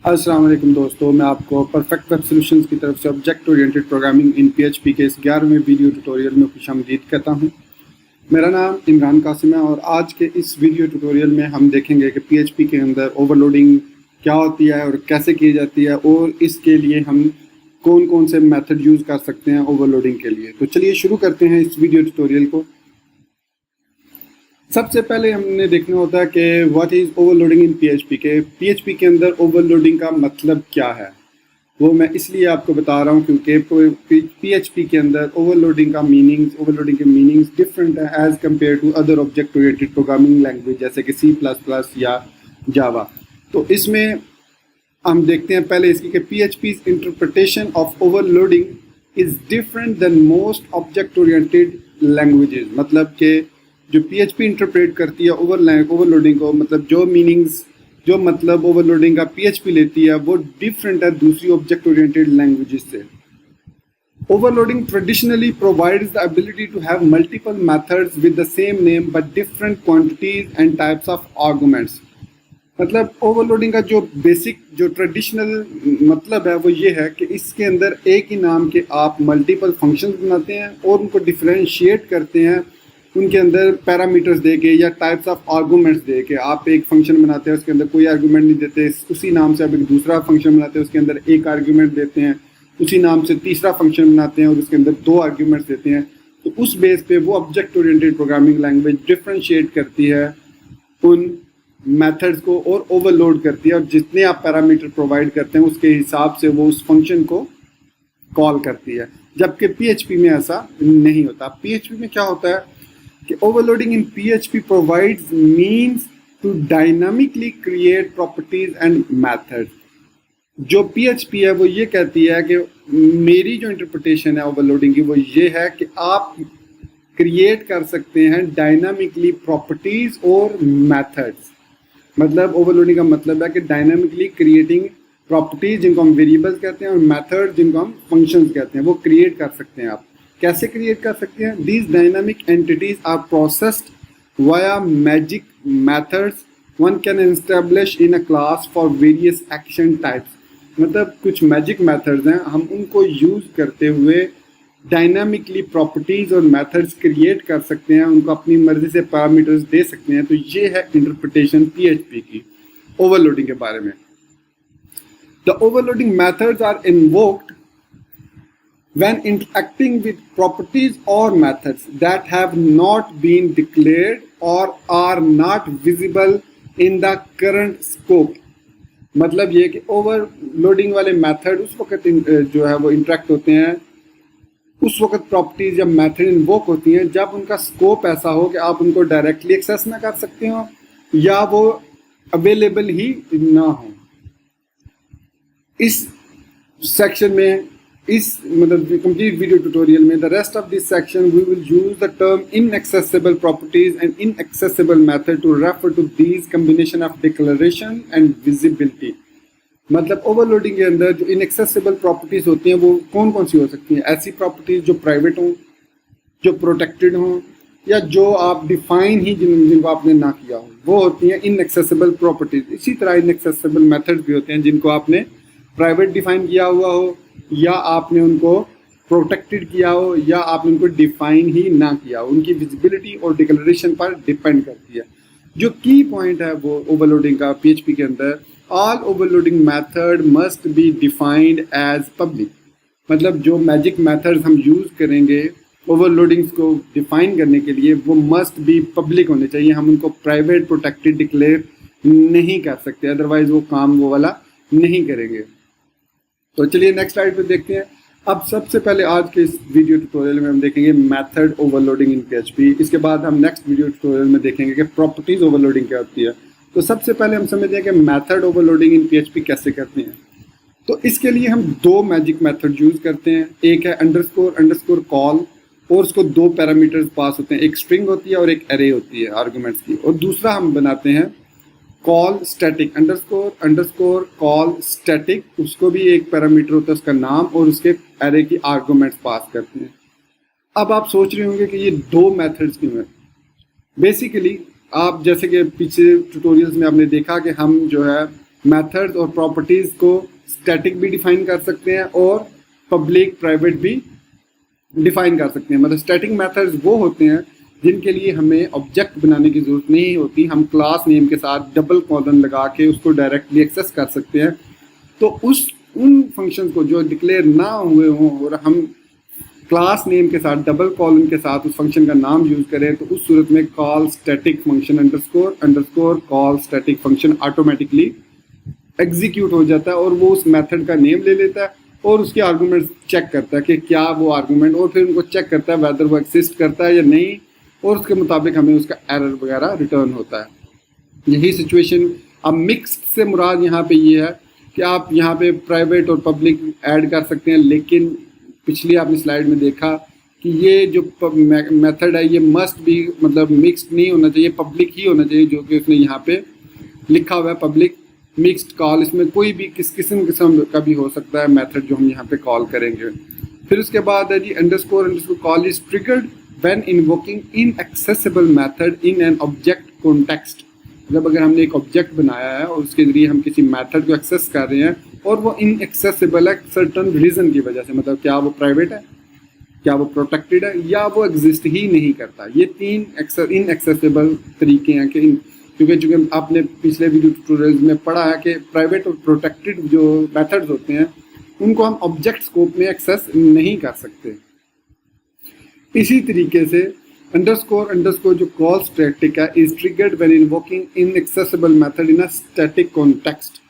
अस्सलाम वालेकुम दोस्तों, मैं आपको परफेक्ट वेब सॉल्यूशंस की तरफ से object oriented programming in PHP के इस 11वें वीडियो ट्यूटोरियल में खुशामदीद कहता हूं। मेरा नाम इमरान कासिम है और आज के इस वीडियो ट्यूटोरियल में हम देखेंगे कि पीएचपी के अंदर ओवरलोडिंग क्या होती है और कैसे की जाती है और इसके लिए हम कौन कौन से मेथड यूज़ कर सकते हैं ओवरलोडिंग के लिए। तो चलिए शुरू करते हैं इस वीडियो ट्यूटोरियल को। सबसे पहले हमने देखना होता है कि what is overloading in PHP के पीएचपी के अंदर ओवरलोडिंग का मतलब क्या है, वो मैं इसलिए आपको बता रहा हूँ क्योंकि पीएचपी के अंदर ओवरलोडिंग के मीनिंग्स डिफरेंट है as compare to other object oriented programming language जैसे कि C++ या जावा। तो इसमें हम देखते हैं पहले इसकी कि PHP interpretation of overloading is different than most object oriented languages. मतलब कि जो पीएचपी इंटरप्रेट करती है ओवरलोडिंग को, मतलब जो मतलब ओवरलोडिंग का पीएचपी लेती है वो डिफरेंट है दूसरी ऑब्जेक्ट ओरिएंटेड लैंग्वेजेस से। Overloading traditionally provides the ability to have multiple methods with the same name but different quantities and types of arguments. मतलब ओवरलोडिंग का जो बेसिक जो ट्रेडिशनल मतलब है वो ये है कि इसके अंदर एक ही नाम के आप मल्टीपल फंक्शंस बनाते हैं और उनको डिफरेंशिएट करते हैं उनके अंदर पैरामीटर्स दे के या टाइप्स ऑफ आर्गूमेंट्स दे के। आप एक फंक्शन बनाते हैं उसके अंदर कोई आर्गूमेंट नहीं देते, उसी नाम से आप एक दूसरा फंक्शन बनाते हैं उसके अंदर एक आर्गूमेंट देते हैं, उसी नाम से तीसरा फंक्शन बनाते हैं और उसके अंदर दो आर्गूमेंट्स देते हैं। तो उस बेस पे वो object oriented programming language differentiate करती है उन मेथड्स को और ओवरलोड करती है और जितने आप पैरामीटर प्रोवाइड करते हैं उसके हिसाब से वो उस फंक्शन को कॉल करती है। जबकि पीएचपी में ऐसा नहीं होता। पीएचपी में क्या होता है कि overloading in PHP provides means to dynamically create properties and methods. जो पीएचपी है वो ये कहती है कि मेरी जो इंटरप्रिटेशन है ओवरलोडिंग की वो ये है कि आप क्रिएट कर सकते हैं डायनामिकली प्रॉपर्टीज और मेथड्स। मतलब ओवरलोडिंग का मतलब है कि डायनामिकली क्रिएटिंग प्रॉपर्टीज जिनको हम वेरिएबल्स कहते हैं और मेथड जिनको हम फंक्शंस कहते हैं वो क्रिएट कर सकते हैं। आप कैसे क्रिएट कर सकते हैं? These dynamic entities are processed via magic methods one can establish in a class for various action types. मतलब कुछ मैजिक मेथड्स हैं, हम उनको यूज करते हुए डायनामिकली प्रॉपर्टीज और मेथड्स क्रिएट कर सकते हैं, उनको अपनी मर्जी से पैरामीटर्स दे सकते हैं। तो ये है इंटरप्रिटेशन पीएचपी की ओवरलोडिंग के बारे में। The overloading methods are invoked when interacting with properties or methods that have not been declared or are not visible in the current scope। मतलब ये कि ओवरलोडिंग वाले मेथड उस वक्त जो है वो इंटरेक्ट होते हैं, उस वक्त प्रॉपर्टीज या मेथड इन्वोक होती हैं जब उनका स्कोप ऐसा हो कि आप उनको डायरेक्टली एक्सेस ना कर सकते हो या वो अवेलेबल ही ना हो। इस सेक्शन में इस मतलब कंप्लीट वीडियो ट्यूटोरियल में the rest of this section we will use the term inaccessible properties and inaccessible method to refer to these combination of declaration and visibility. मतलब ओवरलोडिंग के अंदर जो इनएक्सेसिबल प्रॉपर्टीज होती हैं वो कौन कौन सी हो सकती हैं? ऐसी प्रॉपर्टीज जो प्राइवेट हों, जो प्रोटेक्टेड हों या जो आप डिफाइन ही जिनको आपने ना किया हो, वो होती हैं इनएक्सेसिबल प्रॉपर्टीज। इसी तरह इनएक्सेसिबल मेथड्स भी होते हैं जिनको आपने प्राइवेट डिफाइन किया हुआ हो या आपने उनको प्रोटेक्टेड किया हो या आपने उनको डिफाइन ही ना किया हो। उनकी विजिबिलिटी और डिक्लेरेशन पर डिपेंड करती है। जो की पॉइंट है वो ओवरलोडिंग का पीएचपी के अंदर, all overloading method must be defined as public. मतलब जो मैजिक मेथड्स हम यूज करेंगे ओवरलोडिंग्स को डिफाइन करने के लिए वो मस्ट बी पब्लिक होने चाहिए। हम उनको प्राइवेट प्रोटेक्टेड डिक्लेयर नहीं कर सकते, अदरवाइज वो काम वो वाला नहीं करेंगे। तो चलिए नेक्स्ट स्लाइड पे देखते हैं। अब सबसे पहले आज के इस वीडियो ट्यूटोरियल में हम देखेंगे मेथड ओवरलोडिंग इन पीएचपी। इसके बाद हम नेक्स्ट वीडियो ट्यूटोरियल में देखेंगे कि प्रॉपर्टीज ओवरलोडिंग क्या होती है। तो सबसे पहले हम समझते हैं कि मेथड ओवरलोडिंग इन पीएचपी कैसे करते हैं। तो इसके लिए हम दो मैजिक मेथड यूज करते हैं। एक है अंडरस्कोर कॉल और उसको दो पैरामीटर्स पास होते हैं, एक स्ट्रिंग होती है और एक एरे होती है आर्गुमेंट्स की। और दूसरा हम बनाते हैं call static underscore call static, उसको भी एक पैरामीटर होता है उसका नाम और उसके एरे की आर्गुमेंट्स पास करते हैं। अब आप सोच रहे होंगे कि ये दो मेथड्स क्यों हैं। बेसिकली आप जैसे कि पीछे ट्यूटोरियल्स में आपने देखा कि हम जो है मेथड्स और प्रॉपर्टीज को स्टैटिक भी डिफाइन कर सकते हैं और पब्लिक प्राइवेट भी डिफाइन कर सकते हैं। मतलब स्टैटिक मेथड्स वो होते हैं जिनके लिए हमें ऑब्जेक्ट बनाने की जरूरत नहीं होती, हम क्लास नेम के साथ डबल कॉलन लगा के उसको डायरेक्टली एक्सेस कर सकते हैं। तो उन फंक्शंस को जो डिक्लेयर ना हुए हों और हम क्लास नेम के साथ डबल कॉलन के साथ उस फंक्शन का नाम यूज करें तो उस सूरत में call static function underscore call static function automatically execute हो जाता है और वो उस मेथड का नेम ले लेता है और उसके आर्गूमेंट चेक करता है कि क्या वो आर्गूमेंट, और फिर उनको चेक करता है वेदर वो एक्सिस्ट करता है या नहीं, और उसके मुताबिक हमें उसका एरर वगैरह रिटर्न होता है। यही सिचुएशन अब मिक्स्ड से मुराद यहाँ पे ये है कि आप यहाँ पे प्राइवेट और पब्लिक ऐड कर सकते हैं, लेकिन पिछली आपने स्लाइड में देखा कि ये जो मेथड है ये मस्ट भी मतलब मिक्स्ड नहीं होना चाहिए, पब्लिक ही होना चाहिए, जो कि उसने यहाँ पे लिखा हुआ है पब्लिक मिक्स्ड कॉल। इसमें कोई भी किस्म का भी हो सकता है मेथड जो हम यहाँ पे कॉल करेंगे। फिर उसके बाद है जी underscore call is triggered when invoking inaccessible method in an object context. मतलब अगर हमने एक ऑब्जेक्ट बनाया है और उसके जरिए हम किसी मेथड को एक्सेस कर रहे हैं और वो इनएक्सेसिबल है सर्टन रीजन की वजह से, मतलब क्या वो प्राइवेट है, क्या वो प्रोटेक्टेड है, या वो एग्जिस्ट ही नहीं करता। ये 3 इनएक्सेसिबल तरीके हैं कि क्योंकि आपने पिछले वीडियो ट्यूटोरियल्स में पढ़ा है कि प्राइवेट और प्रोटेक्टेड जो मेथड्स होते हैं उनको हम ऑब्जेक्ट स्कोप में एक्सेस नहीं कर सकते। इसी तरीके से अंडरस्कोर जो कॉल स्टैटिक है is triggered when invoking inaccessible method in a static context.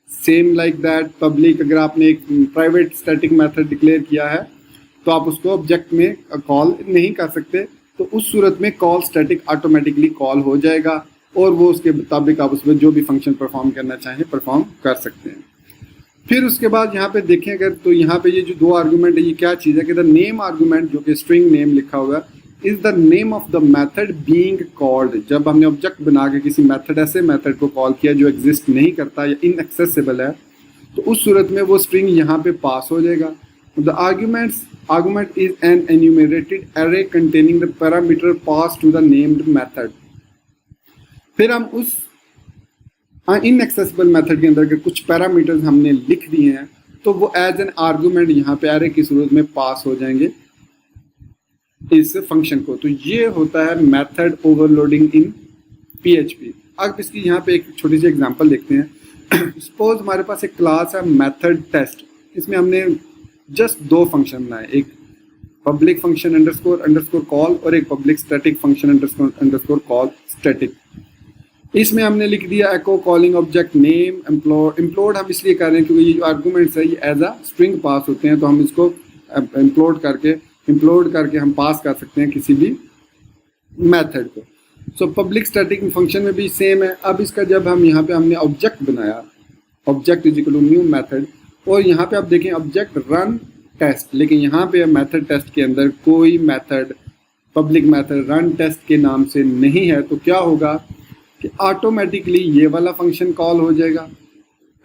Same like that public, अगर आपने एक प्राइवेट स्टैटिक मेथड डिक्लेयर किया है तो आप उसको ऑब्जेक्ट में कॉल नहीं कर सकते, तो उस सूरत में कॉल स्टैटिक ऑटोमेटिकली कॉल हो जाएगा और वो उसके मुताबिक आप उसमें जो भी फंक्शन परफॉर्म करना चाहें परफॉर्म कर सकते हैं। फिर उसके बाद यहाँ पे देखें अगर तो यहाँ पे ये जो 2 आर्गूमेंट है ये क्या चीज़ है कि द नेम आर्गूमेंट जो कि स्ट्रिंग नेम लिखा हुआ है is the name of the method being called. जब हमने ऑब्जेक्ट बना के किसी मेथड ऐसे मेथड को कॉल किया जो एग्जिस्ट नहीं करता या इनएक्सेसिबल है तो उस सूरत में वो स्ट्रिंग यहाँ पे पास हो जाएगा। The argument is an enumerated array containing the parameter passed to the named method। फिर हम उस इनएक्सेसिबल मेथड के अंदर के कुछ पैरामीटर्स हमने लिख दिए हैं तो वो एज एन आर्गूमेंट यहाँ पे एरे की सूरत में पास हो जाएंगे इस फंक्शन को। तो ये होता है मेथड ओवरलोडिंग इन PHP। अब इसकी यहाँ पे एक छोटी सी एग्जांपल देखते हैं। सपोज हमारे पास एक क्लास है मेथड टेस्ट, इसमें हमने जस्ट 2 फंक्शन बनाए, एक पब्लिक फंक्शन अंडरस्कोर कॉल और एक public static function underscore call static. इसमें हमने लिख दिया एको कॉलिंग ऑब्जेक्ट नेम इम्प्लोड। हम इसलिए कर रहे हैं क्योंकि ये जो आर्गूमेंट्स है ये एज अ स्ट्रिंग पास होते हैं, तो हम इसको इम्प्लोड करके हम पास कर सकते हैं किसी भी मेथड को। सो पब्लिक स्टैटिक फंक्शन में भी सेम है। अब इसका जब हम यहाँ पे हमने ऑब्जेक्ट बनाया, object is equal to new method, और यहाँ पे आप देखें ऑब्जेक्ट रन टेस्ट, लेकिन यहाँ पे मेथड टेस्ट के अंदर कोई method public method run test के नाम से नहीं है, तो क्या होगा कि ऑटोमेटिकली ये वाला फंक्शन कॉल हो जाएगा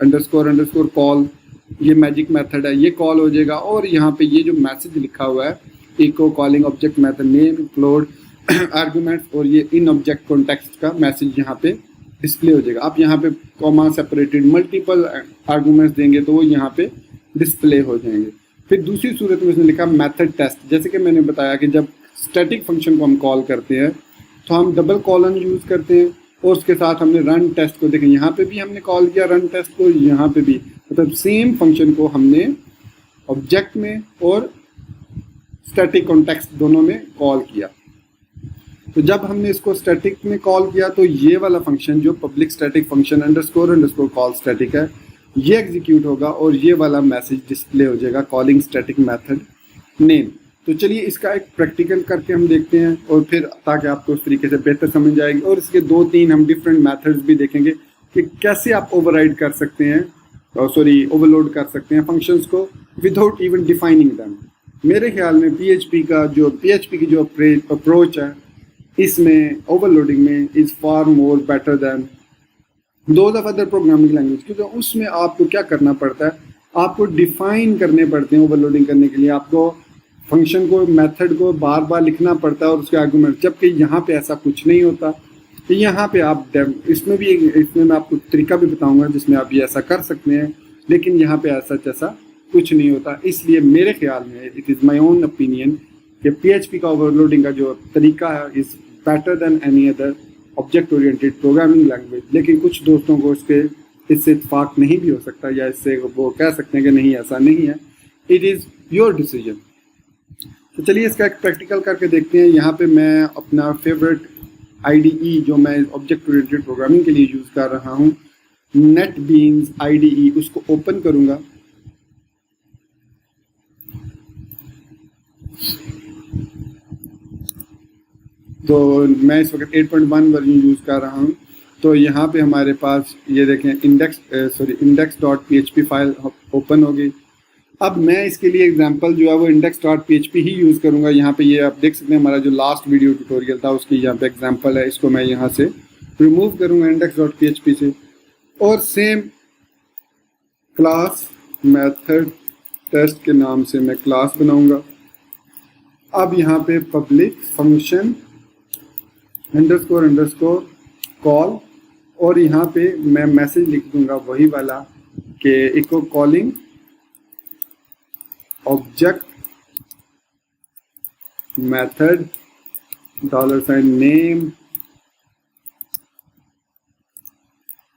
अंडरस्कोर कॉल, ये मैजिक मेथड है, ये कॉल हो जाएगा। और यहाँ पे ये जो मैसेज लिखा हुआ है echo calling object method name implode arguments और ये इन ऑब्जेक्ट कॉन्टेक्स्ट का मैसेज यहाँ पे डिस्प्ले हो जाएगा। आप यहाँ पे कॉमा सेपरेटेड मल्टीपल आर्गुमेंट्स देंगे तो वो यहाँ पे डिस्प्ले हो जाएंगे। फिर दूसरी सूरत में उसने लिखा मेथड टेस्ट। जैसे कि मैंने बताया कि जब स्टैटिक फंक्शन को हम कॉल करते हैं तो हम डबल कॉलन यूज़ करते हैं और उसके साथ हमने रन टेस्ट को देखें, यहाँ पे भी हमने कॉल किया रन टेस्ट को, यहाँ पे भी, मतलब सेम फंक्शन को हमने ऑब्जेक्ट में और स्टैटिक कॉन्टेक्स्ट दोनों में कॉल किया। तो जब हमने इसको स्टैटिक में कॉल किया तो ये वाला फंक्शन जो public static function underscore call static है ये एग्जीक्यूट होगा और ये वाला मैसेज डिस्प्ले हो जाएगा कॉलिंग स्टैटिक मेथड नेम। तो चलिए इसका एक प्रैक्टिकल करके हम देखते हैं और फिर ताकि आपको उस तरीके से बेहतर समझ आएगी, और इसके 2-3 हम डिफरेंट मेथड्स भी देखेंगे कि कैसे आप ओवरराइड कर सकते हैं, ओवरलोड कर सकते हैं फंक्शंस को विदाउट इवन डिफाइनिंग देम। मेरे ख्याल में PHP की जो अप्रोच है इसमें ओवरलोडिंग में is far more better than those of other programming language, क्योंकि उसमें आपको क्या करना पड़ता है, आपको डिफाइन करने पड़ते हैं ओवरलोडिंग करने के लिए, आपको फंक्शन को मेथड को बार बार लिखना पड़ता है और उसके आर्गुमेंट, जबकि यहाँ पे ऐसा कुछ नहीं होता। तो यहाँ पे आप इसमें मैं आपको तरीका भी बताऊंगा जिसमें आप ये ऐसा कर सकते हैं, लेकिन यहाँ पे ऐसा कुछ नहीं होता। इसलिए मेरे ख्याल में, it is my own opinion, कि PHP का ओवरलोडिंग का जो तरीका है is better than any other object oriented programming language. लेकिन कुछ दोस्तों को इससे इत्फाक नहीं भी हो सकता, या इससे वो कह सकते हैं कि नहीं ऐसा नहीं है। It is your decision. तो चलिए इसका एक प्रैक्टिकल करके देखते हैं। यहाँ पे मैं अपना फेवरेट IDE जो मैं ऑब्जेक्ट ओरिएंटेड प्रोग्रामिंग के लिए यूज़ कर रहा हूँ, NetBeans IDE, उसको ओपन करूँगा। तो मैं इस वक्त 8.1 वर्जन यूज़ कर रहा हूँ। तो यहाँ पे हमारे पास ये देखें index.php फाइल ओपन हो गई। अब मैं इसके लिए एग्जांपल जो है वो index.php ही यूज़ करूँगा। यहाँ पे ये आप देख सकते हैं हमारा जो लास्ट वीडियो ट्यूटोरियल था उसकी यहाँ पे एग्जांपल है। इसको मैं यहाँ से रिमूव करूँगा index.php से, और सेम क्लास मेथड टेस्ट के नाम से मैं क्लास बनाऊँगा। अब यहाँ पे पब्लिक फंक्शन __ कॉल, और यहाँ पे मैं मैसेज लिख दूंगा वही वाला कि echo calling object method $name,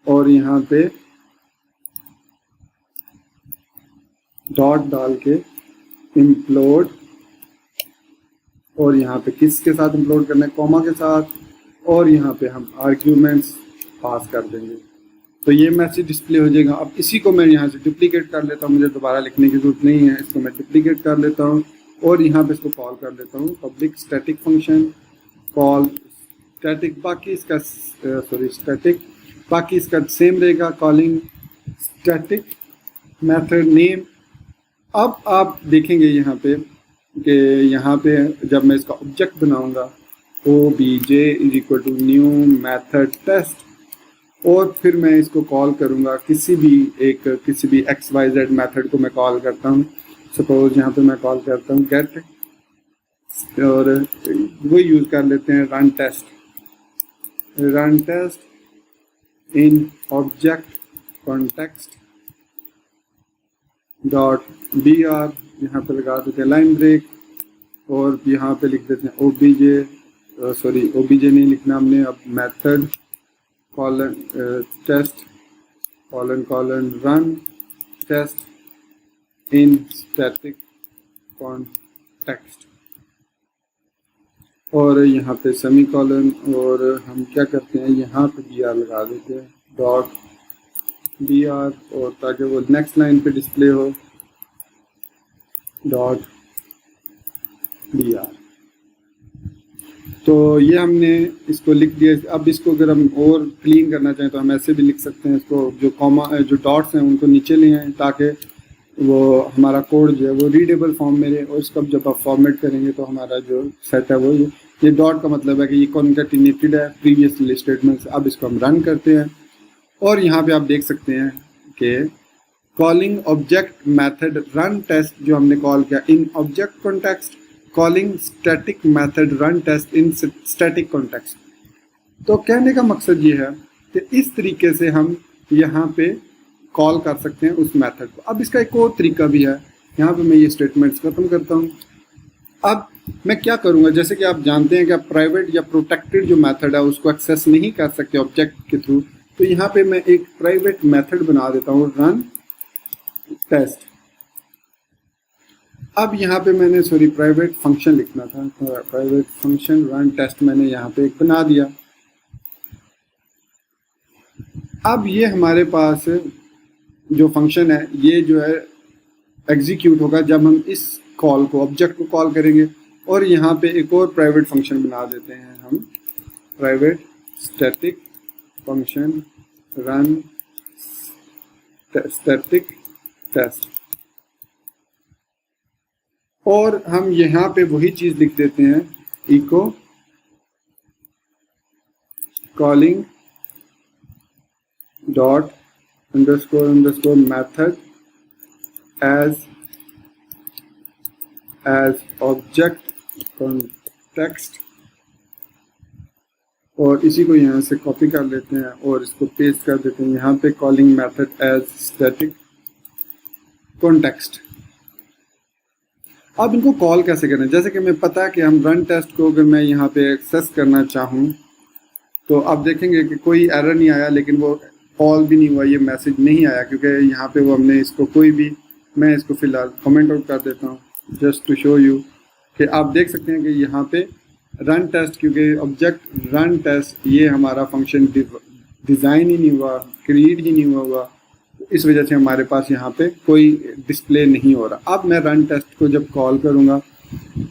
और यहाँ पे डॉट डाल के इम्प्लोड, और यहाँ पे किसके साथ इम्प्लोड करना है, कॉमा के साथ, और यहाँ पे हम आर्ग्यूमेंट्स पास कर देंगे। तो ये मैसेज डिस्प्ले हो जाएगा। अब इसी को मैं यहाँ से डुप्लीकेट कर लेता हूँ, मुझे दोबारा लिखने की जरूरत नहीं है। इसको मैं डुप्लीकेट कर लेता हूँ और यहाँ पे इसको कॉल कर लेता हूँ, public static function call static, बाकी इसका स्टैटिक, बाकी इसका सेम रहेगा, कॉलिंग स्टैटिक मेथड नेम। अब आप देखेंगे यहाँ पे कि यहाँ पे जब मैं इसका ऑब्जेक्ट बनाऊंगा obj = न्यू मेथड टेस्ट, और फिर मैं इसको कॉल करूँगा किसी भी XYZ मेथड को मैं कॉल करता हूँ। सपोज यहाँ पे मैं कॉल करता हूँ गेट, और वो यूज़ कर लेते हैं रन टेस्ट इन ऑब्जेक्ट कॉन्टेक्स्ट .br, यहाँ पे लगा देते हैं लाइन ब्रेक, और यहाँ पे लिख देते हैं obj नहीं लिखना हमने, अब method colon test colon run test in static context, और यहाँ पे सेमी कॉलन, और हम क्या करते हैं यहाँ पे br लगा देते हैं .br, और ताकि वो नेक्स्ट लाइन पे डिस्प्ले हो .br। तो ये हमने इसको लिख दिया। अब इसको अगर हम और क्लीन करना चाहें तो हम ऐसे भी लिख सकते हैं। इसको जो डॉट्स हैं उनको नीचे ले आएँ ताकि वो हमारा कोड जो है वो रीडेबल फॉर्म में रहे, और इसको जब आप फॉर्मेट करेंगे तो हमारा जो सेट है वो ये डॉट का मतलब है कि ये कॉन्कैटिनेटेड है प्रीवियसली स्टेटमेंट से। अब इसको हम रन करते हैं, और यहाँ पे आप देख सकते हैं कि calling object method run test जो हमने कॉल किया in object context, calling static method run test in static context. तो कहने का मकसद ये है कि इस तरीके से हम यहाँ पे कॉल कर सकते हैं उस मेथड को। अब इसका एक और तरीका भी है, यहाँ पे मैं ये स्टेटमेंट्स खत्म करता हूँ। अब मैं क्या करूँगा, जैसे कि आप जानते हैं कि आप प्राइवेट या प्रोटेक्टेड जो मेथड है उसको एक्सेस नहीं कर सकते ऑब्जेक्ट के थ्रू, तो यहाँ पे मैं एक प्राइवेट मेथड बना देता हूँ रन टेस्ट। अब यहाँ पे मैंने प्राइवेट फंक्शन लिखना था, प्राइवेट फंक्शन रन टेस्ट मैंने यहाँ पे एक बना दिया। अब ये हमारे पास जो फंक्शन है ये जो है एग्जीक्यूट होगा जब हम इस कॉल को ऑब्जेक्ट को कॉल करेंगे, और यहाँ पे एक और प्राइवेट फंक्शन बना देते हैं हम, private static function run static test, और हम यहाँ पे वही चीज़ लिख देते हैं echo calling dot underscore method as object context और इसी को यहाँ से कॉपी कर लेते हैं और इसको पेस्ट कर देते हैं यहाँ पे, calling method as static context. अब इनको कॉल कैसे करें? जैसे कि हमें पता है कि हम रन टेस्ट को अगर मैं यहाँ पे एक्सेस करना चाहूँ तो आप देखेंगे कि कोई एरर नहीं आया, लेकिन वो कॉल भी नहीं हुआ, ये मैसेज नहीं आया क्योंकि यहाँ पे वो हमने इसको कोई भी, मैं इसको फिलहाल कमेंट आउट कर देता हूँ जस्ट टू शो यू कि आप देख सकते हैं कि यहाँ पे रन टेस्ट, क्योंकि ऑब्जेक्ट रन टेस्ट ये हमारा फंक्शन डिज़ाइन ही नहीं हुआ, क्रिएट ही नहीं हुआ, इस वजह से हमारे पास यहाँ पे कोई डिस्प्ले नहीं हो रहा। अब मैं रन टेस्ट को जब कॉल करूँगा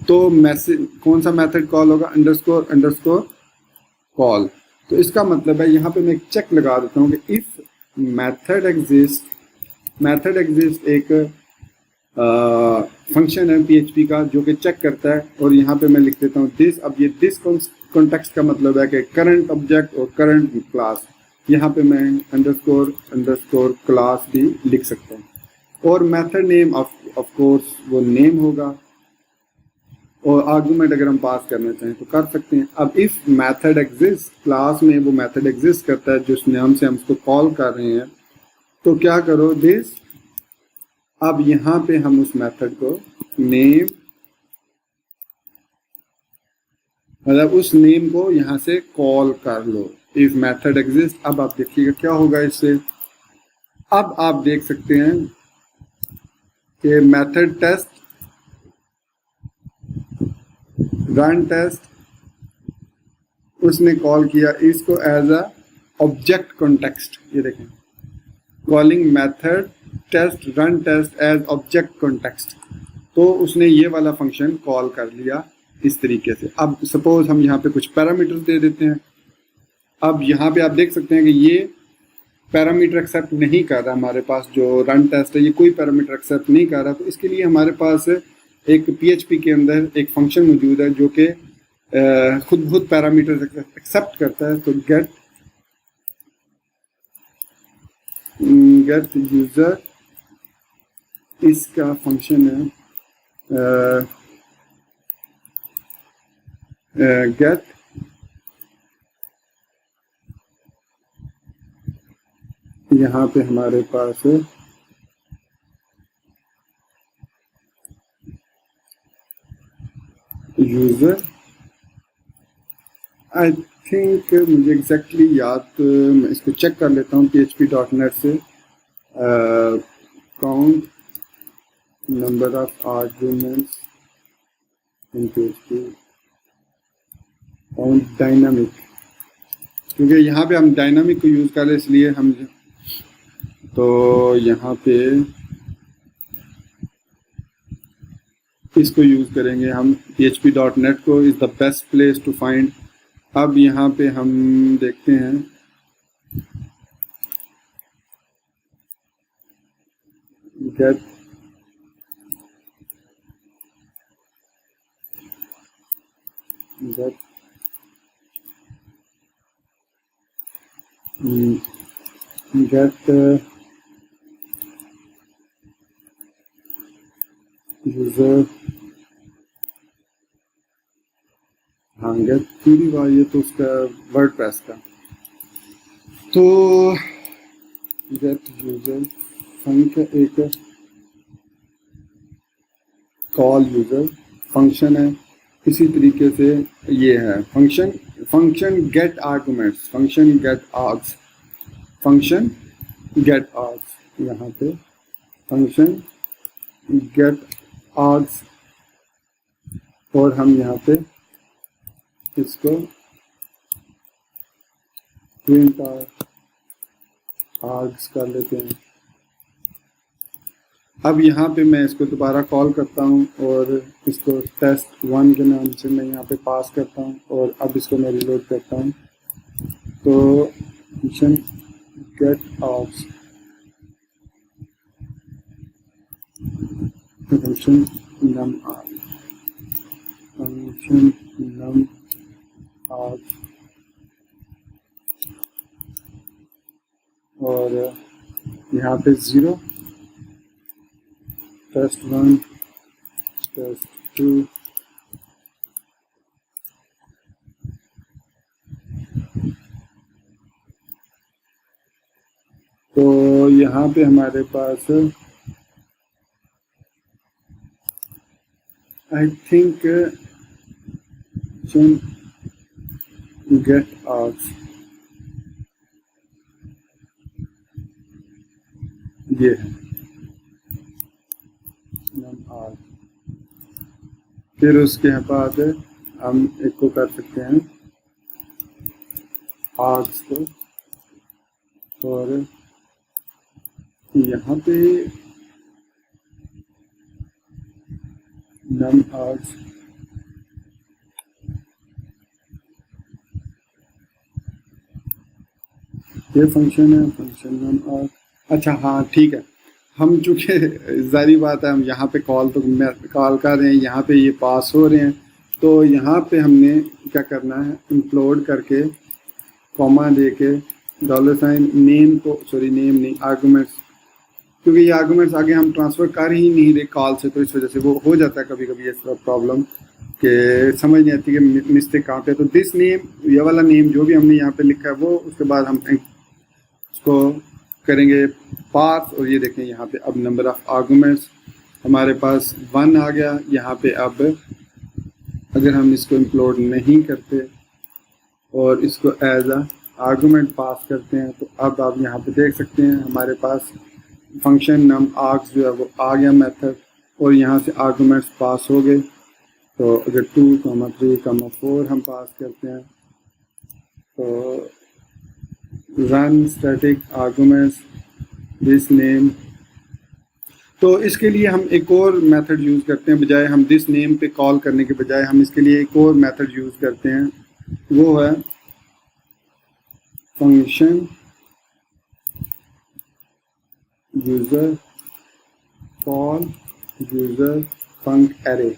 तो मैसेज कौन सा मेथड कॉल होगा? Underscore underscore call. तो इसका मतलब है यहाँ पे मैं एक चेक लगा देता हूँ कि इफ मेथड एग्जिस्ट एक फंक्शन है PHP का जो कि चेक करता है, और यहाँ पे मैं लिख देता हूँ दिस। अब ये दिस कॉन्टेक्स्ट का मतलब है कि करंट ऑब्जेक्ट और करंट क्लास, यहाँ पे मैं अंडरस्कोर क्लास भी लिख सकता हूँ, और मेथड नेम ऑफ कोर्स वो नेम होगा, और आर्गुमेंट अगर हम पास करना चाहें तो कर सकते हैं। अब इफ मेथड एग्जिस्ट, क्लास में वो मेथड एग्जिस्ट करता है जिस नाम से हम उसको कॉल कर रहे हैं, तो क्या करो दिस। अब यहाँ पे हम उस मेथड को नेम, मतलब उस नेम को यहाँ से कॉल कर लो इफ मेथड एग्जिस्ट। अब आप देखिएगा क्या होगा इससे। अब आप देख सकते हैं कि मेथड टेस्ट रन टेस्ट उसने कॉल किया इसको एज अ ऑब्जेक्ट कॉन्टेक्स्ट। ये देखें, calling method test run test as object context, तो उसने ये वाला फंक्शन कॉल कर लिया इस तरीके से। अब सपोज हम यहाँ पे कुछ पैरामीटर्स दे देते हैं। अब यहाँ पे आप देख सकते हैं कि ये पैरामीटर एक्सेप्ट नहीं कर रहा, हमारे पास जो रन टेस्ट है ये कोई पैरामीटर एक्सेप्ट नहीं कर रहा। तो इसके लिए हमारे पास एक PHP के अंदर एक फंक्शन मौजूद है जो कि खुद पैरामीटर एक्सेप्ट करता है। तो गेट यूजर इसका फंक्शन है, गेट यहाँ पे हमारे पास यूजर, आई थिंक मुझे एग्जैक्टली याद, मैं इसको चेक कर लेता हूँ php.net से। Count number of arguments in PHP, count dynamic, क्योंकि यहाँ पे हम डायनामिक को यूज़ कर रहे इसलिए हम, तो यहाँ पे इसको यूज़ करेंगे हम। php.net को is the best place to find. अब यहाँ पे हम देखते हैं गेट यूजर, हाँ गेट पूरी बात, ये तो उसका वर्डप्रेस का। तो गेट यूजर फंक्शन एक कॉल यूजर फंक्शन है, इसी तरीके से ये है function get arguments, function get args, यहाँ पे फंक्शन गेट आर्ग्स, और हम यहाँ पे इसको प्रिंट आर्ग्स कर लेते हैं। अब यहाँ पे मैं इसको दोबारा कॉल करता हूँ और इसको test1 के नाम से मैं यहाँ पे पास करता हूँ, और अब इसको मैं रिलोड करता हूँ। तो फंक्शन गेट आर्ग्स, फंक्शन नम आर्ग्स, और यहाँ पे 0, test1 test2, यहाँ पे हमारे पास आई थिंक गेट आर्ग्स, ये है आर्ग। फिर उसके बाद हम एक को कर सकते हैं आर्ग्स को, और यहाँ पे नम आर्ग्स, ये फंक्शन है, फंक्शन नम आर्ग। अच्छा हाँ ठीक है, हम चूँकि जारी बात है हम यहाँ पे कॉल कॉल कर रहे हैं, यहाँ पे ये पास हो रहे हैं, तो यहाँ पे हमने क्या करना है, इंक्लूड करके कॉमा दे के $, नेम को, सॉरी नेम नहीं, आर्गूमेंट्स, क्योंकि ये आर्गूमेंट्स आगे हम ट्रांसफ़र कर ही नहीं रहे कॉल से, तो इस वजह से वो हो जाता है कभी कभी ऐसा प्रॉब्लम कि समझ नहीं आती कि मिस्टेक कहाँ पे। तो दिस नेम, ये वाला नेम जो भी हमने यहाँ पे लिखा है वो, उसके बाद हम उसको करेंगे पास, और ये देखें यहाँ पे अब नंबर ऑफ आर्गूमेंट्स हमारे पास 1 आ गया। यहाँ पे अब अगर हम इसको इंक्लूड नहीं करते और इसको एज अ आर्गूमेंट पास करते हैं, तो अब आप यहाँ पे देख सकते हैं हमारे पास फंक्शन नम आर्ग्स जो है वो आ गया मेथड, और यहाँ से आर्गूमेंट्स पास हो गए। तो अगर 2, 3, 4 हम पास करते हैं, तो run static arguments this name, तो इसके लिए हम एक और मेथड यूज़ करते हैं, बजाय हम दिस नेम पे कॉल करने के बजाय हम इसके लिए एक और मेथड यूज़ करते हैं, वो है function user call user func array.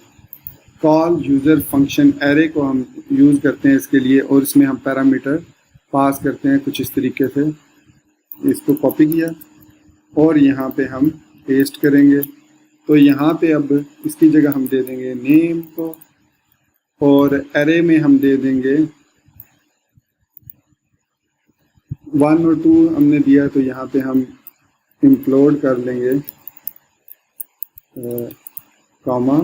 Call user function array को हम यूज़ करते हैं इसके लिए, और इसमें हम पैरामीटर पास करते हैं कुछ इस तरीके से। इसको कॉपी किया और यहाँ पे हम पेस्ट करेंगे, तो यहाँ पे अब इसकी जगह हम दे देंगे नेम को, और एरे में हम दे देंगे 1 और 2 हमने दिया, तो यहाँ पे हम इंक्लूड कर लेंगे कॉमा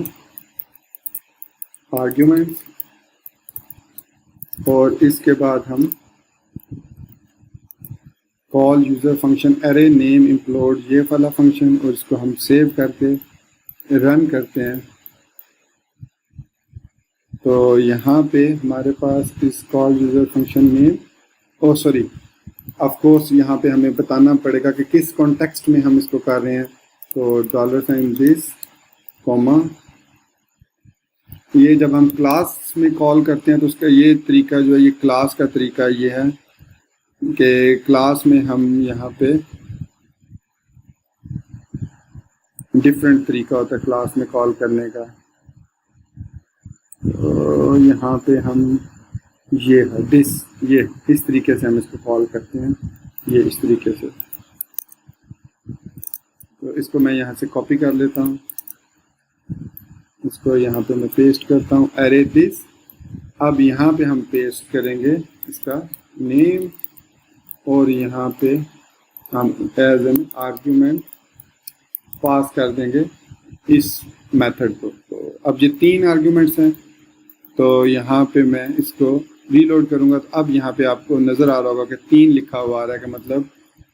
आर्ग्यूमेंट्स, और इसके बाद हम call user function array name include ये वाला फंक्शन, और इसको हम सेव करके रन करते हैं। तो यहाँ पे हमारे पास इस call user function name, oh sorry of course यहाँ पे हमें बताना पड़ेगा कि किस कॉन्टेक्स्ट में हम इसको कर रहे हैं। तो $दिस कॉमा, ये जब हम क्लास में कॉल करते हैं तो उसका ये तरीका जो है, ये क्लास का तरीका ये है कि क्लास में हम यहाँ पे डिफरेंट तरीका होता है क्लास में कॉल करने का। तो यहाँ पे हम ये है दिस, ये इस तरीके से हम इसको कॉल करते हैं, ये इस तरीके से। तो इसको मैं यहाँ से कॉपी कर लेता हूँ, इसको यहाँ पे मैं पेस्ट करता हूँ एरे दिस। अब यहाँ पे हम पेस्ट करेंगे इसका नेम, और यहाँ पे हम एज एन आर्ग्यूमेंट पास कर देंगे इस मेथड को। तो अब ये 3 आर्ग्यूमेंट्स हैं, तो यहाँ पे मैं इसको रीलोड करूँगा, तो अब यहाँ पे आपको नज़र आ रहा होगा कि 3 लिखा हुआ आ रहा है, कि मतलब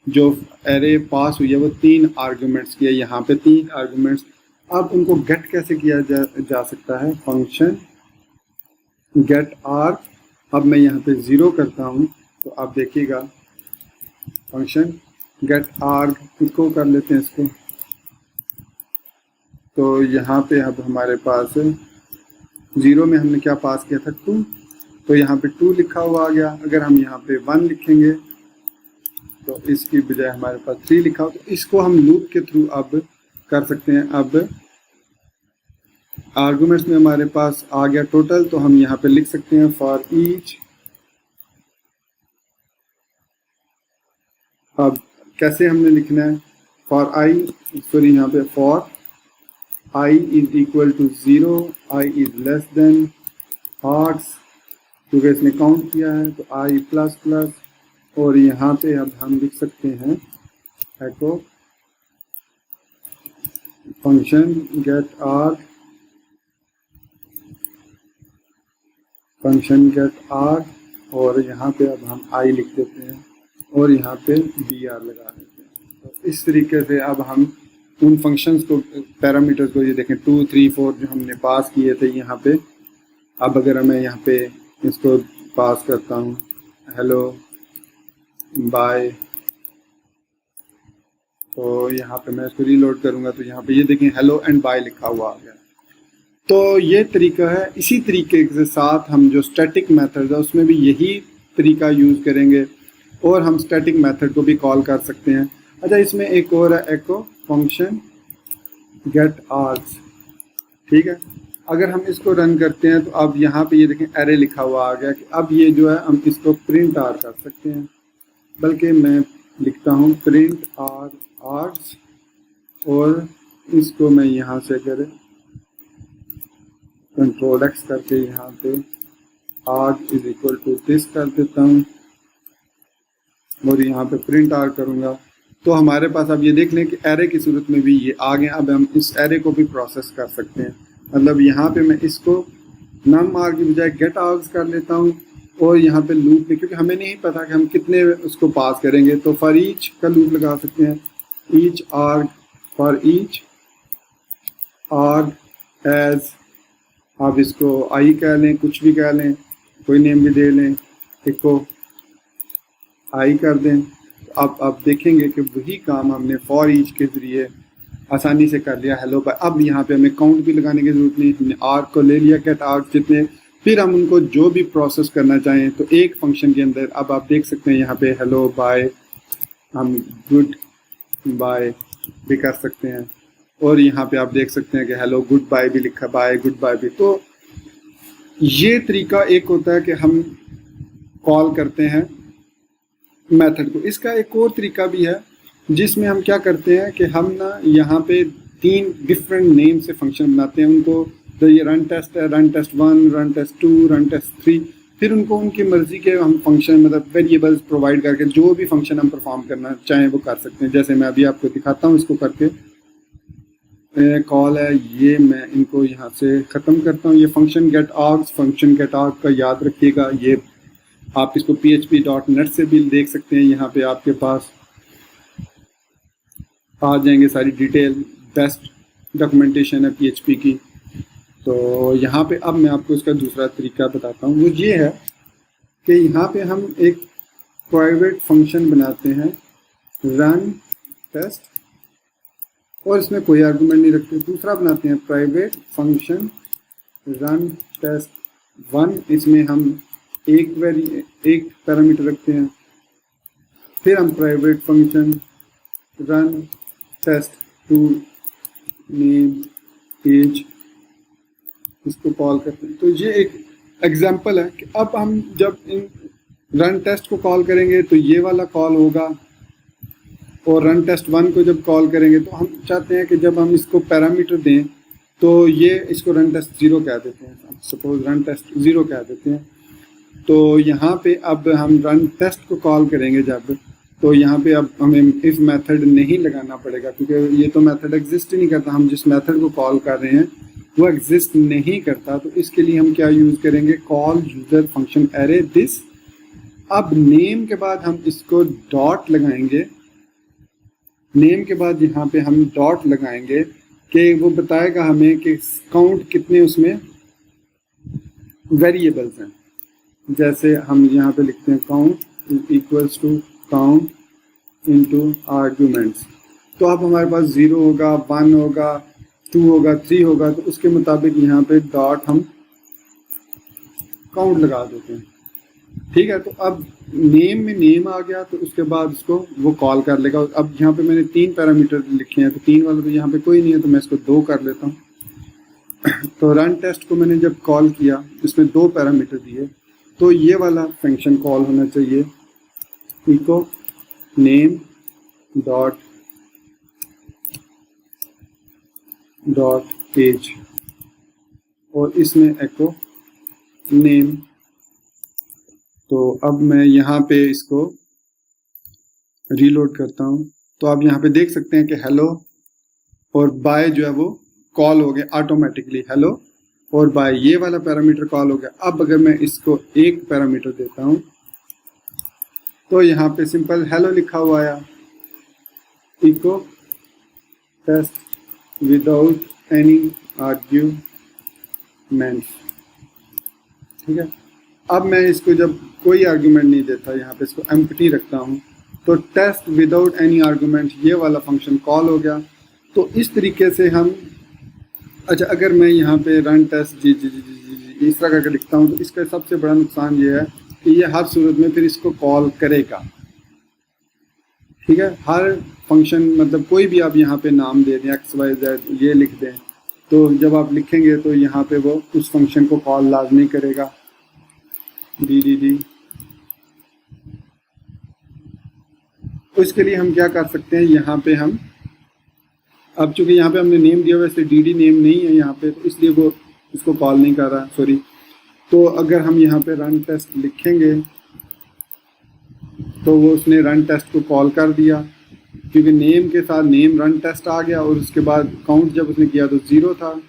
जो एरे पास हुई है वो 3 आर्ग्यूमेंट्स की है। यहाँ पे 3 आर्ग्यूमेंट्स, अब उनको गेट कैसे किया जा सकता है, फंक्शन गेट आर्ग। अब मैं यहाँ पे 0 करता हूँ, तो आप देखिएगा फंक्शन गेट आर्ग, इसको कर लेते हैं इसको। तो यहाँ पे अब हमारे पास 0 में हमने क्या पास किया था 2, तो यहाँ पे 2 लिखा हुआ आ गया। अगर हम यहाँ पे 1 लिखेंगे तो इसकी बजाय हमारे पास 3 लिखा हो, तो इसको हम लूप के थ्रू अब कर सकते हैं। अब आर्गुमेंट्स में हमारे पास आ गया टोटल, तो हम यहाँ पे लिख सकते हैं फॉर ईच। अब कैसे हमने लिखना है, फॉर आई, सॉरी यहाँ पे for I is equal to 0, I is less than hearts, क्योंकि इसने काउंट किया है, तो आई प्लस प्लस, और यहाँ पे अब हम लिख सकते हैं echo function get arg और यहाँ पे अब हम i लिख देते हैं और यहाँ पे br लगा देते हैं। तो इस तरीके से अब हम उन फंक्शंस को, पैरामीटर्स को, ये देखें 2, 3, 4 जो हमने पास किए थे यहाँ पे, अब अगर मैं यहाँ पे इसको पास करता हूँ हेलो बाय, तो यहाँ पे मैं इसको रीलोड करूँगा तो यहाँ पे ये देखें हेलो एंड बाय लिखा हुआ आ गया। तो ये तरीका है। इसी तरीके के साथ हम जो स्टैटिक मेथड है उसमें भी यही तरीका यूज़ करेंगे और हम स्टैटिक मेथड को भी कॉल कर सकते हैं। अच्छा, इसमें एक और है एको फंक्शन गेट आर्ग्स, ठीक है। अगर हम इसको रन करते हैं तो अब यहाँ पे ये देखें एरे लिखा हुआ आ गया कि अब ये जो है हम इसको प्रिंट आर कर सकते हैं, बल्कि मैं लिखता हूँ प्रिंट आर आर्ग्स और इसको मैं यहाँ से अगर कंट्रोल एक्स करके यहाँ पे आर्ग इज इक्वल टू दिस कर देता हूँ और यहाँ पे प्रिंट आर करूँगा तो हमारे पास अब ये देख लें कि एरे की सूरत में भी ये आ गए। अब हम इस एरे को भी प्रोसेस कर सकते हैं। मतलब यहाँ पे मैं इसको नम आर की बजाय गेट आर्ग्स कर लेता हूँ और यहाँ पे लूप में, क्योंकि हमें नहीं पता कि हम कितने उसको पास करेंगे, तो फॉर ईच का लूप लगा सकते हैं, ईच आर्ग फॉर ईच आर्ग एज, आप इसको आई कह लें, कुछ भी कह लें, कोई नेम भी दे लें, इसको आई कर दें। अब आप देखेंगे कि वही काम हमने फॉर ईच के ज़रिए आसानी से कर लिया हेलो बाय। अब यहाँ पे हमें काउंट भी लगाने की ज़रूरत नहीं, हमने आर्ग को ले लिया, गेट आर्ग जितने, फिर हम उनको जो भी प्रोसेस करना चाहें तो एक फंक्शन के अंदर। अब आप देख सकते हैं यहाँ पे हेलो बाय, हम गुड बाय भी कर सकते हैं और यहाँ पे आप देख सकते हैं कि हेलो गुड बाय भी लिखा, बाय गुड बाय भी। तो ये तरीका एक होता है कि हम कॉल करते हैं मेथड को। इसका एक और तरीका भी है जिसमें हम क्या करते हैं कि हम ना यहाँ पे 3 डिफरेंट नेम से फंक्शन बनाते हैं उनको। तो ये रन टेस्ट है, run test 1, run test 2, run test 3, फिर उनको उनकी मर्जी के हम फंक्शन मतलब वेरिएबल्स प्रोवाइड करके जो भी फंक्शन हम परफॉर्म करना चाहें वो कर सकते हैं। जैसे मैं अभी आपको दिखाता हूँ इसको करके, कॉल है ये, मैं इनको यहाँ से ख़त्म करता हूँ। ये function get args, function gate आर्ग का याद रखिएगा, ये आप इसको php.net से भी देख सकते हैं। यहाँ पे आपके पास आ जाएंगे सारी डिटेल, बेस्ट डॉक्यूमेंटेशन है PHP की। तो यहाँ पे अब मैं आपको इसका दूसरा तरीका बताता हूँ, वो ये है कि यहाँ पे हम एक प्राइवेट फंक्शन बनाते हैं रन टेस्ट और इसमें कोई आर्गुमेंट नहीं रखते। दूसरा बनाते हैं प्राइवेट फंक्शन रन टेस्ट 1, इसमें हम एक पैरामीटर रखते हैं। फिर हम private function run test 2 name as इसको कॉल करते हैं। तो ये एक एग्जांपल है कि अब हम जब इन रन टेस्ट को कॉल करेंगे तो ये वाला कॉल होगा और रन टेस्ट 1 को जब कॉल करेंगे तो हम चाहते हैं कि जब हम इसको पैरामीटर दें तो ये इसको रन टेस्ट 0 कह देते हैं, सपोज रन टेस्ट 0 कह देते हैं। तो यहाँ पे अब हम रन टेस्ट को कॉल करेंगे जब, तो यहाँ पे अब हमें इफ मेथड नहीं लगाना पड़ेगा क्योंकि ये तो मेथड एग्जिस्ट ही नहीं करता। हम जिस मेथड को कॉल कर रहे हैं वो एग्जिस्ट नहीं करता, तो इसके लिए हम क्या यूज़ करेंगे, call user function array this. अब नेम के बाद हम इसको डॉट लगाएंगे, नेम के बाद यहाँ पे हम डॉट लगाएंगे कि वो बताएगा हमें कि काउंट कितने उसमें वेरिएबल्स हैं। जैसे हम यहाँ पे लिखते हैं count equals to count into arguments. तो अब हमारे पास 0 होगा, 1 होगा, 2 होगा, 3 होगा, तो उसके मुताबिक यहाँ पे डॉट हम काउंट लगा देते हैं, ठीक है। तो अब नेम में नेम आ गया तो उसके बाद इसको वो कॉल कर लेगा। अब यहाँ पे मैंने 3 पैरामीटर लिखे हैं तो 3 वाला तो यहाँ पे कोई नहीं है तो मैं इसको 2 कर लेता हूँ। तो रन टेस्ट को मैंने जब कॉल किया इसमें 2 पैरामीटर दिए, तो ये वाला फंक्शन कॉल होना चाहिए इको नेम डॉट पेज और इसमें एको नेम। तो अब मैं यहाँ पे इसको रीलोड करता हूँ तो आप यहाँ पे देख सकते हैं कि हेलो और बाय जो है वो कॉल हो गया ऑटोमेटिकली, हेलो और बाय ये वाला पैरामीटर कॉल हो गया। अब अगर मैं इसको एक पैरामीटर देता हूँ तो यहाँ पे सिंपल हेलो लिखा हुआ आया, echo test without any arguments. ठीक है, अब मैं इसको जब कोई आर्ग्यूमेंट नहीं देता, यहाँ पे इसको एम्प्टी रखता हूँ, तो टेस्ट विदाउट एनी आर्ग्यूमेंट ये वाला फंक्शन कॉल हो गया। तो इस तरीके से हम, अच्छा अगर मैं यहाँ पे रन टेस्ट जी जी जी जी जी इस तरह करके लिखता हूँ तो इसका सबसे बड़ा नुकसान ये है कि ये हर सूरत में फिर इसको कॉल करेगा। ठीक है, हर फंक्शन मतलब कोई भी आप यहाँ पे नाम दे दें, एक्स वाई जेड ये लिख दें, तो जब आप लिखेंगे तो यहाँ पे वो उस फंक्शन को कॉल लाजमी करेगा, डी डी डी। तो इसके लिए हम क्या कर सकते हैं, यहाँ पे हम अब चूंकि यहाँ पे हमने नेम दिया, वैसे डी डी नेम नहीं है यहाँ पे, तो इसलिए वो इसको कॉल नहीं कर रहा, सॉरी। तो अगर हम यहाँ पे रन टेस्ट लिखेंगे तो वो उसने रन टेस्ट को कॉल कर दिया, क्योंकि नेम के साथ नेम रन टेस्ट आ गया, और उसके बाद काउंट जब उसने किया तो 0 था,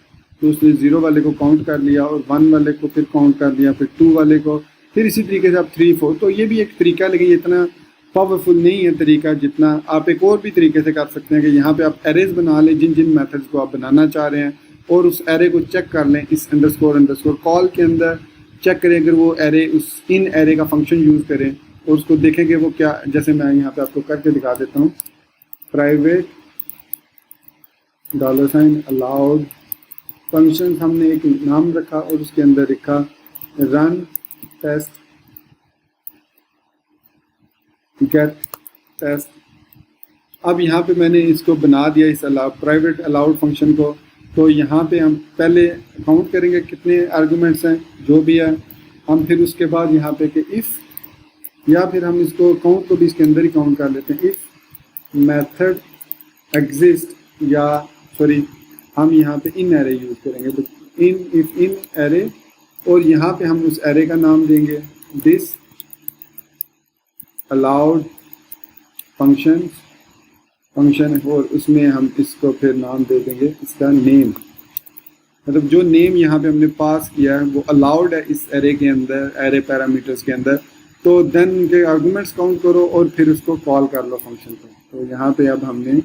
तो उसने 0 वाले को काउंट कर लिया और 1 वाले को फिर काउंट कर लिया, फिर 2 वाले को, फिर इसी तरीके से आप 3 4। तो ये भी एक तरीका, लेकिन ये इतना पावरफुल नहीं है तरीका जितना आप एक और भी तरीके से कर सकते हैं कि यहाँ पे आप एरेज बना लें जिन जिन मेथड्स को आप बनाना चाह रहे हैं, और उस एरे को चेक कर लें इस अंडरस्कोर कॉल के अंदर चेक करें, अगर वो एरे उस इन एरे का फंक्शन यूज़ करें और उसको देखेंगे वो क्या, जैसे मैं यहाँ पे आपको करके दिखा देता हूँ, प्राइवेट $, अलाउड फंक्शन, हमने एक नाम रखा और उसके अंदर लिखा रन टेस्ट गेट टेस्ट। अब यहाँ पे मैंने इसको बना दिया इस प्राइवेट अलाउड फंक्शन को, तो यहाँ पे हम पहले काउंट करेंगे कितने आर्गुमेंट्स हैं जो भी है, हम फिर उसके बाद यहाँ पे कि इफ़, या फिर हम इसको काउंट को भी इसके अंदर ही काउंट कर लेते हैं, इफ़ मेथड एग्जिस्ट, या सॉरी हम यहाँ पे इन एरे यूज़ करेंगे, तो इफ इन एरे, और यहाँ पे हम उस एरे का नाम देंगे दिस अलाउड फंक्शन, और उसमें हम इसको फिर नाम दे देंगे इसका नेम, मतलब जो नेम यहाँ पे हमने पास किया है वो अलाउड है इस एरे के अंदर, एरे पैरामीटर्स के अंदर। तो देन के आर्गुमेंट्स काउंट करो और फिर उसको कॉल कर लो फंक्शन को। तो यहाँ पे अब हमने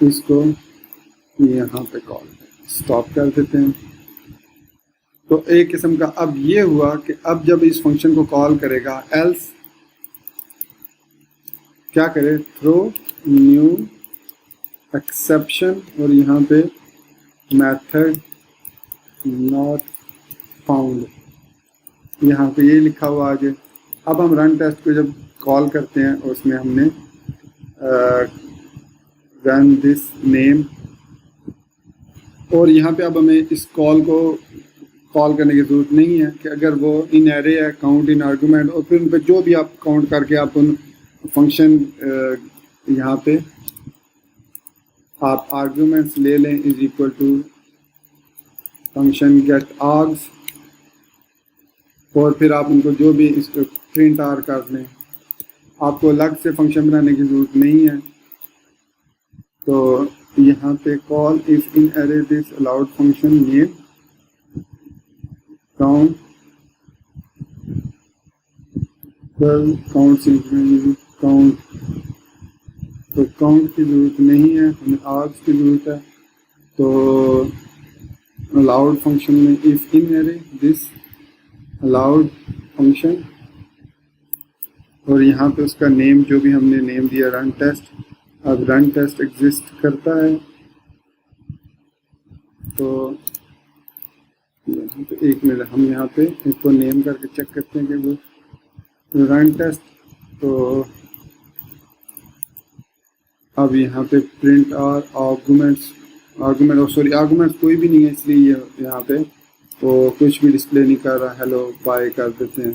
इसको यहाँ पे कॉल स्टॉप कर देते हैं। तो एक किस्म का अब ये हुआ कि अब जब इस फंक्शन को कॉल करेगा, एल्स क्या करे, थ्रो न्यू एक्सेप्शन, और यहाँ पे मेथड नॉट फाउंड, यहाँ पे ये लिखा हुआ आगे। अब हम रन टेस्ट को जब कॉल करते हैं और उसमें हमने रन दिस नेम, और यहाँ पे अब हमें इस कॉल को कॉल करने की ज़रूरत नहीं है कि अगर वो इन एरे है, काउंट इन आर्गुमेंट, और फिर उन पर जो भी आप काउंट करके आप उन फंक्शन यहाँ पे आप आर्गुमेंट्स ले लें, is equal to function get args, और फिर आप उनको जो भी इसको प्रिंट आर कर लें, आपको अलग से फंक्शन बनाने की ज़रूरत नहीं है। तो यहाँ पे call if in array this allowed function name count, count, तो काउंट की ज़रूरत नहीं है, हमें आर्ग्स की ज़रूरत है। तो अलाउड फंक्शन में if in array this allowed function, और यहाँ पे उसका नेम जो भी हमने नेम दिया रन टेस्ट, अब रन टेस्ट एग्जिस्ट करता है। तो यहाँ पे एक मिनट, हम यहाँ पे इसको नेम करके चेक करते हैं कि वो रन टेस्ट। तो अब यहाँ पे प्रिंट आर आर्गुमेंट्स, आर्गुमेंट और सॉरी आर्गुमेंट्स कोई भी नहीं है, इसलिए यहाँ पे तो कुछ भी डिस्प्ले नहीं कर रहा, हेलो बाय कर देते हैं।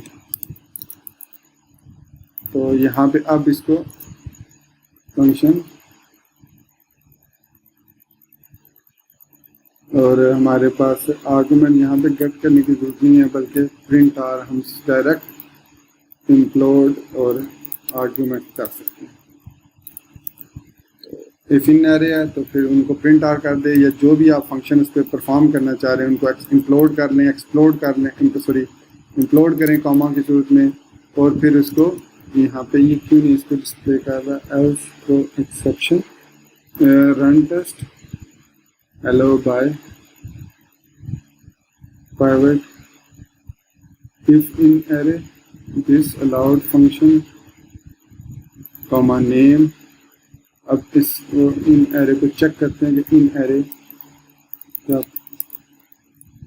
तो यहाँ पे अब इसको फंक्शन, और हमारे पास आर्गुमेंट यहाँ पे गेट करने की जरूरत नहीं है, बल्कि प्रिंट आर हम डायरेक्ट इंक्लूड और आर्गुमेंट कर सकते हैं। इफ इन एरे है तो फिर उनको प्रिंट आर कर दे, या जो भी आप फंक्शन उस पर परफॉर्म करना चाह रहे हैं उनको इंक्लूड कर लें, एक्सप्लोड कर लें, इंक्लूड करें कॉमा की सूरत में, और फिर उसको यहाँ पे ये क्यों नहीं इसको डिस्प्ले कर रहा, else pro exception run test hello by private if in array this allowed function comma name. अब इस इन एरे को चेक करते हैं कि इन एरे,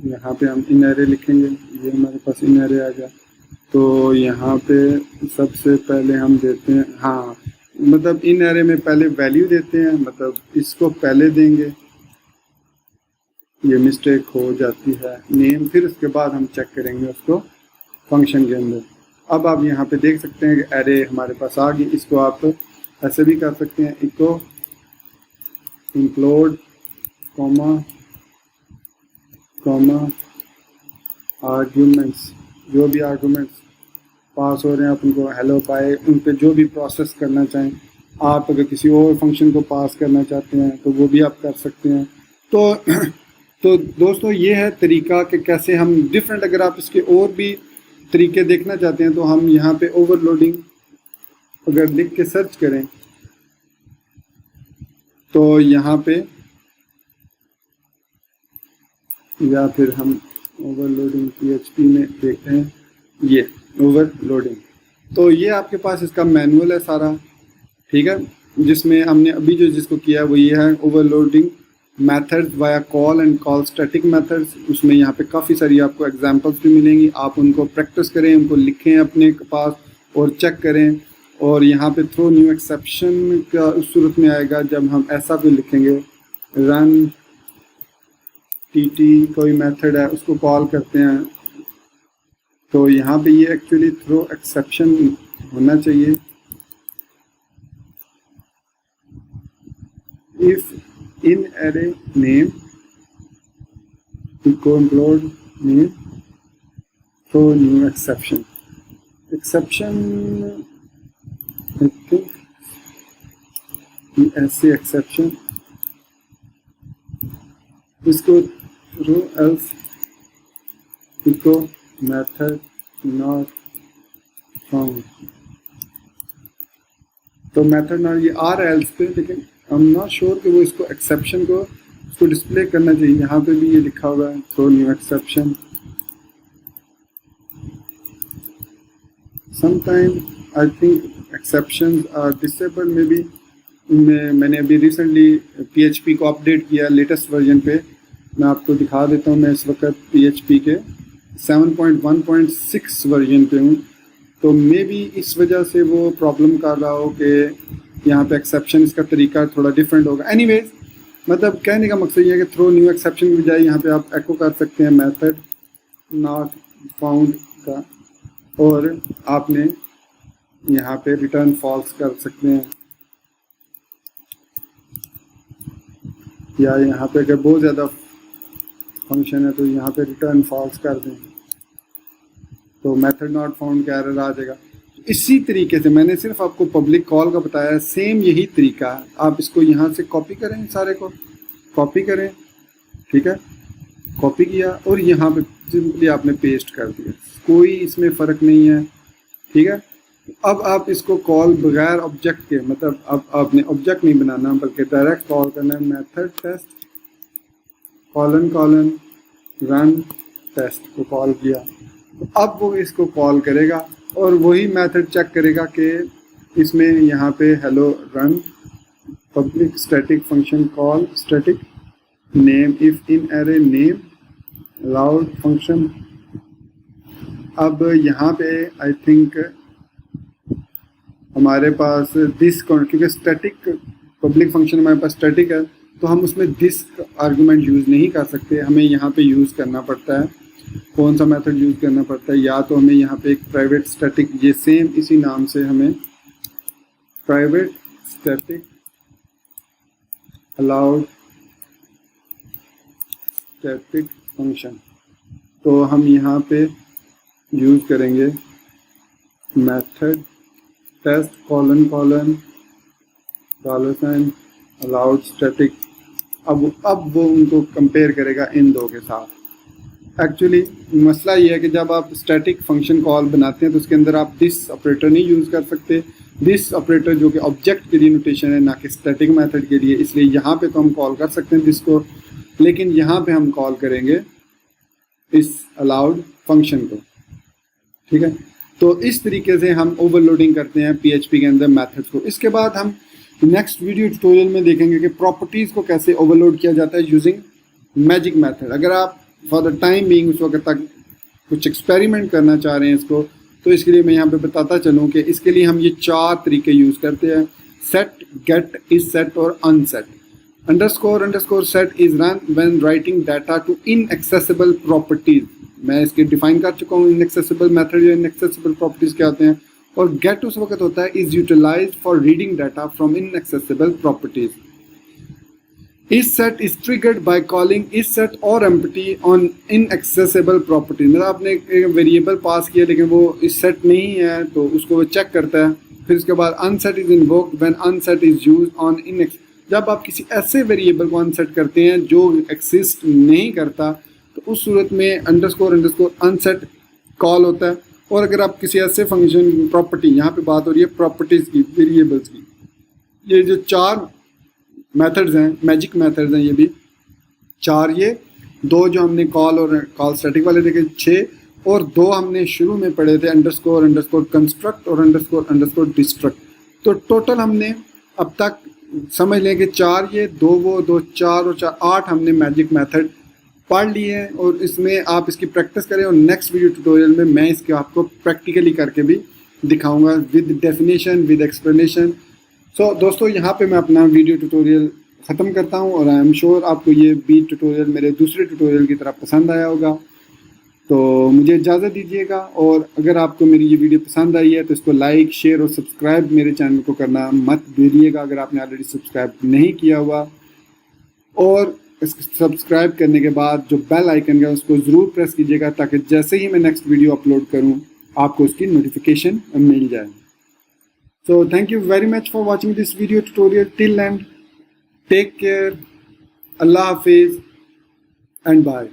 यहाँ पे हम इन एरे लिखेंगे, ये हमारे पास इन एरे आ गया। तो यहाँ पे सबसे पहले हम देते हैं, हाँ मतलब इन एरे में पहले वैल्यू देते हैं, मतलब इसको पहले देंगे, ये मिस्टेक हो जाती है नेम, फिर उसके बाद हम चेक करेंगे उसको फंक्शन के अंदर। अब आप यहाँ पे देख सकते हैं कि एरे हमारे पास आ गई। इसको आप ऐसे भी कर सकते हैं, इको इंक्लूड कॉमा आर्ग्यूमेंट्स, जो भी आर्ग्यूमेंट्स पास हो रहे हैं आप उनको हेलो बाय, उन पे जो भी प्रोसेस करना चाहें आप, अगर किसी और फंक्शन को पास करना चाहते हैं तो वो भी आप कर सकते हैं। तो दोस्तों ये है तरीका कि कैसे हम डिफरेंट, अगर आप इसके और भी तरीके देखना चाहते हैं तो हम यहाँ पे ओवरलोडिंग अगर लिख के सर्च करें तो यहाँ पे, या फिर हम ओवरलोडिंग PHP में देखते हैं, ये ओवरलोडिंग, तो ये आपके पास इसका मैनुअल है सारा, ठीक है, जिसमें हमने अभी जो जिसको किया है वो ये है overloading methods via call and call static methods. उसमें यहाँ पे काफ़ी सारी आपको एग्जांपल्स भी मिलेंगी, आप उनको प्रैक्टिस करें, उनको लिखें अपने पास और चेक करें। और यहाँ पे थ्रो न्यू एक्सेप्शन का उस सूरत में आएगा जब हम ऐसा भी लिखेंगे, रन टीटी कोई मेथड है उसको कॉल करते हैं, तो यहाँ पे ये एक्चुअली थ्रो एक्सेप्शन होना चाहिए। If in array name echo include name throw new exception I think ऐसे एक्सेप्शन, इसको throw else echo method not found, तो मेथड नॉट ये आ रहा है एल्स पे, लेकिन आई एम नॉट श्योर कि वो इसको एक्सेप्शन को इसको डिस्प्ले करना चाहिए। यहाँ पे भी ये लिखा हुआ है throw new exception. Sometime I think exceptions are disable, may be मैंने अभी रिसेंटली PHP को अपडेट किया लेटेस्ट वर्जन पे, मैं आपको दिखा देता हूँ। मैं इस वक्त PHP के 7.1.6 वर्जन पे हूँ, तो मे बी इस वजह से वो प्रॉब्लम कर रहा हो कि यहाँ पे एक्सेप्शन इसका तरीका थोड़ा डिफरेंट होगा। एनीवेज, मतलब कहने का मकसद ये है कि थ्रो न्यू एक्सेप्शन की बजाय यहाँ पे आप एको कर सकते हैं मेथड नॉट फाउंड का, और आपने यहाँ पे रिटर्न फॉल्स कर सकते हैं, या यहाँ पे अगर बहुत ज़्यादा फंक्शन है तो यहाँ पे रिटर्न फॉल्स कर दें, तो मेथड नॉट फाउंड का एरर आ जाएगा। इसी तरीके से मैंने सिर्फ आपको पब्लिक कॉल का बताया, सेम यही तरीका है। आप इसको यहाँ से कॉपी करें, सारे को कॉपी करें, ठीक है, कॉपी किया और यहाँ पे सिंपली आपने पेस्ट कर दिया, कोई इसमें फ़र्क नहीं है, ठीक है। अब आप इसको कॉल बगैर ऑब्जेक्ट के, मतलब अब आपने ऑब्जेक्ट नहीं बनाना बल्कि डायरेक्ट कॉल करना है, method test colon run test को कॉल किया, तो अब वो इसको कॉल करेगा और वही मेथड चेक करेगा कि इसमें यहाँ पे hello run public static function call static name if in array name allowed function. अब यहाँ पे आई थिंक हमारे पास दिस, क्योंकि स्टैटिक पब्लिक फंक्शन हमारे पास स्टैटिक है तो हम उसमें दिस आर्गुमेंट यूज़ नहीं कर सकते, हमें यहाँ पे यूज़ करना पड़ता है। कौन सा मेथड यूज़ करना पड़ता है, या तो हमें यहाँ पे एक प्राइवेट स्टैटिक, ये सेम इसी नाम से हमें private static allowed static function, तो हम यहाँ पे यूज़ करेंगे method test colon $, allowed static, अब वो उनको कंपेयर करेगा इन दो के साथ। एक्चुअली मसला ये है कि जब आप स्टैटिक फंक्शन कॉल बनाते हैं तो उसके अंदर आप दिस ऑपरेटर नहीं यूज़ कर सकते। दिस ऑपरेटर जो कि ऑब्जेक्ट के लिए नोटेशन है, ना कि स्टैटिक मेथड के लिए, इसलिए यहाँ पे तो हम कॉल कर सकते हैं दिस को, लेकिन यहाँ पे हम कॉल करेंगे इस अलाउड फंक्शन को। ठीक है, तो इस तरीके से हम ओवरलोडिंग करते हैं PHP के अंदर मेथड्स को। इसके बाद हम नेक्स्ट वीडियो ट्यूटोरियल में देखेंगे कि प्रॉपर्टीज़ को कैसे ओवरलोड किया जाता है यूजिंग मैजिक मेथड। अगर आप फॉर द टाइम बीइंग उस वक्त तक कुछ एक्सपेरिमेंट करना चाह रहे हैं इसको, तो इसके लिए मैं यहाँ पे बताता चलूँ कि इसके लिए हम ये 4 तरीके यूज़ करते हैं: सेट, गेट, इज सेट और unset. Underscore set is run when writing data to inaccessible properties. मैं इसके डिफाइन कर चुका हूँ इनएक्सेसिबल मेथड या इनएक्सेसिबल प्रॉपर्टीज क्या होते हैं। और गेट उस वक्त होता है is utilised for reading data from inaccessible properties. Is set is triggered by calling is set और एम्प्टी ऑन इनएक्सेसिबल प्रॉपर्टीज। मतलब आपने एक वेरिएबल पास किया लेकिन वो इज सेट नहीं है, तो उसको वो चेक करता है। फिर उसके बाद unset is invoked when unset is used on inaccessible. जब आप किसी ऐसे वेरिएबल को अनसेट करते हैं जो एक्सिस्ट नहीं करता, तो उस सूरत में अंडरस्कोर अनसेट कॉल होता है। और अगर आप किसी ऐसे फंक्शन प्रॉपर्टी, यहाँ पे बात हो रही है प्रॉपर्टीज की, वेरिएबल्स की, ये जो 4 मेथड्स हैं, मैजिक मेथड्स हैं, ये भी 4, ये 2 जो हमने कॉल और कॉल स्टैटिक वाले देखे 6, और 2 हमने शुरू में पढ़े थे अंडरस्कोर कंस्ट्रक्ट और अंडरस्कोर डिस्ट्रक्ट। तो टोटल हमने अब तक समझ लें कि 4 ये, 2 वो, 2 4 और 4 8 हमने मैजिक मेथड पढ़ लिए हैं। और इसमें आप इसकी प्रैक्टिस करें और नेक्स्ट वीडियो ट्यूटोरियल में मैं इसके आपको प्रैक्टिकली करके भी दिखाऊंगा विद डेफिनेशन, विद एक्सप्लेनेशन। सो दोस्तों, यहाँ पे मैं अपना वीडियो ट्यूटोरियल ख़त्म करता हूँ और आई एम श्योर आपको ये बीट ट्यूटोरियल मेरे दूसरे ट्यूटोरियल की तरह पसंद आया होगा। तो मुझे इजाज़त दीजिएगा, और अगर आपको मेरी ये वीडियो पसंद आई है तो इसको लाइक, शेयर और सब्सक्राइब मेरे चैनल को करना मत भूलिएगा अगर आपने ऑलरेडी सब्सक्राइब नहीं किया हुआ। और सब्सक्राइब करने के बाद जो बेल आइकन है उसको ज़रूर प्रेस कीजिएगा, ताकि जैसे ही मैं नेक्स्ट वीडियो अपलोड करूँ आपको उसकी नोटिफिकेशन मिल जाए। So thank you very much for watching this video tutorial till end take care, अल्लाह हाफिज़ एंड बाय।